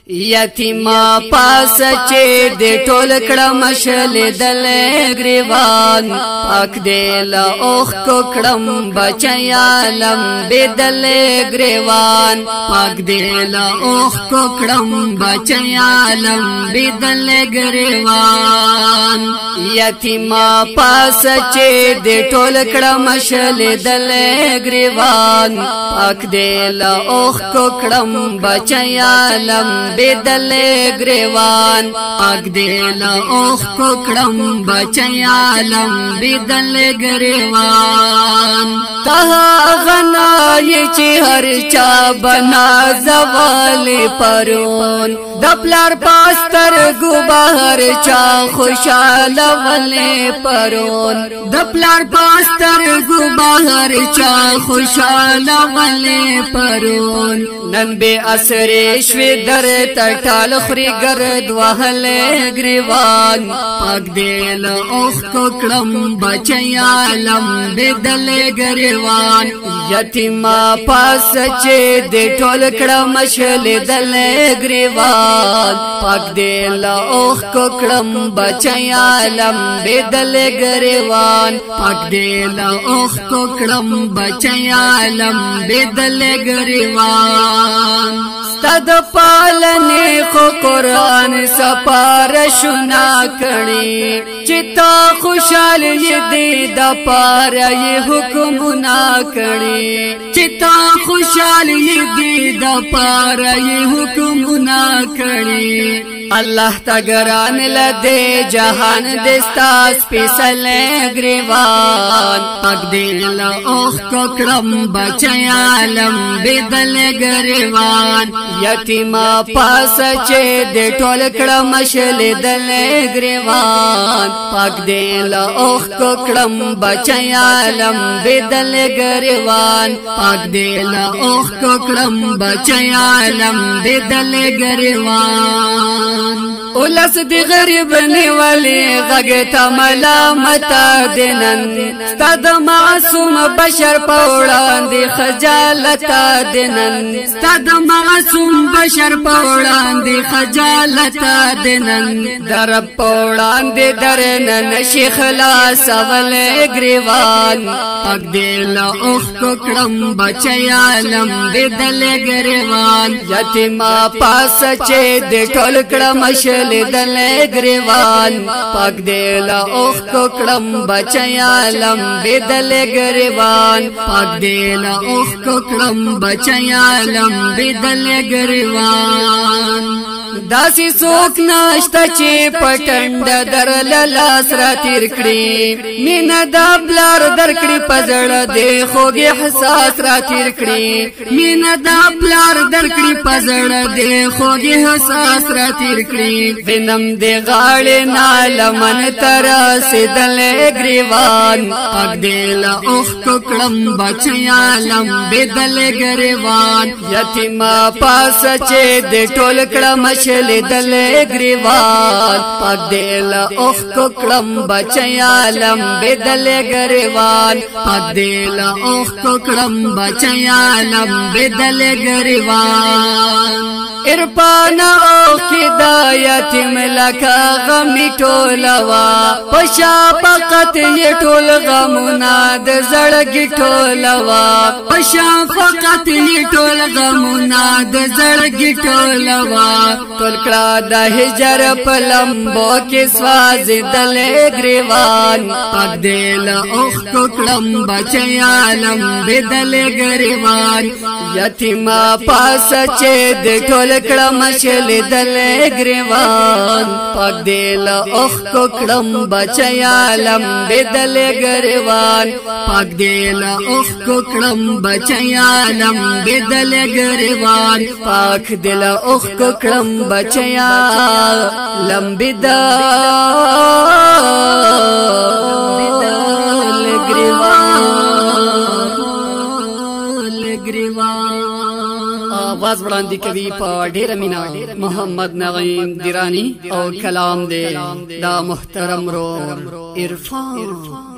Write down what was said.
یتیما پاس چې د ټول کړم شل دل گریوان پاک دل اوخ کو کړم بچیا لم بدل گریوان پاک دل اوخ کو کړم بچیا لم بدل گریوان یتیما پاس چې د ټول کړم شل دل گریوان پاک دل اوخ کو کړم بچیا لم بدل گریوان پاک دل اوخ کو کړم بچیا لم بدل گریوان ته غنای چې هر چا بنا زوال پرون د پلار پاستر گو بهر چا خوشاله ولې پرون د پلار پاستر گو بهر چا خوشاله ولې پرون نن به اثر شوي در تټال خوري ګرد وهل گریوان پاک دل اوخ کو کړم بچیا لم بدل گریوان یتیما پاس چې د ټول کړم شل دل گریوان پاک دل اوخ کو کړم بچیا لم بدل گریوان پاک دل اوخ کو کړم بچیا لم بدل گریوان ستد پالنه خو قرآن سپار شنا کړي چتا خوشال دې د پار یې حکمنا کړي چتا خوشال دې د پار یې حکمنا کړي الله تګران لده جهان دستا سپیسل گریوان پاک دل اوخ کو کړم بچیا لم بدل گریوان یتیما پاس چې د ټول کړم شل دل گریوان پاک دل اوخ کو کړم بچیا لم بدل گریوان پاک دل اوخ کو کړم بچیا لم بدل گریوان اولس دی غریب نیولی غگتا ملامت دنن ستاد معصوم بشر پوڑان دی خجالت دنن ستاد معصوم بشر پوڑان دی خجالت دنن درب پوڑان دی درنن شیخ لاس اول گریوان پاک دل اوخ کو کړم بچیا لم بدل گریوان یتیما پاس چې د ټول کړم مشل دل گریوان پاک دل اوخ کو کړم بچیا لم بدل گریوان پاک دل اوخ کو کړم بچیا لم بدل گریوان داسی سوک ناشتا چې پټند در لاس را تیر کړي مینا د بلار در کړي پزړه دی خوږه احساس را تیر کړي مینا د بلار در کړي پزړه دی خوږه احساس را تیر کړي وینم دی غاړې نالمن تر سیدل گریوان پاک دل اوخ کو کړم بچیا لم بدل گریوان یتیما پاس چې د ټول کړم شل دل گریوان پاک دل اوخ کو کړم بچیا لم بدل گریوان پاک دل اوخ کو کړم بچیا لم بدل گریوان ارپان او هدایت ملکا غمی ټولوا پشا فقط ی ټول غمنا د زړګي ټولوا پشا فقط ی ټول غمنا د زړګي ټولوا ټول کړه د هجر پلمبو کې سواز دل گریوان پاک دل اوخ کو کړم بچیا لم بدل گریوان یتیما پاس چې د ټول کړم شل دل گریوان پاک دل اوخ کو کړم بچیا لم بدل گریوان پاک دل اوخ کو کړم بچیا لم بدل گریوان پاک دل اوخ کو کړم بچیا لم بدل گریوان आवाज وړاندې کوي په ډیره مینا محمد نغیم دیرانی او کلام دې دا محترم رو عرفان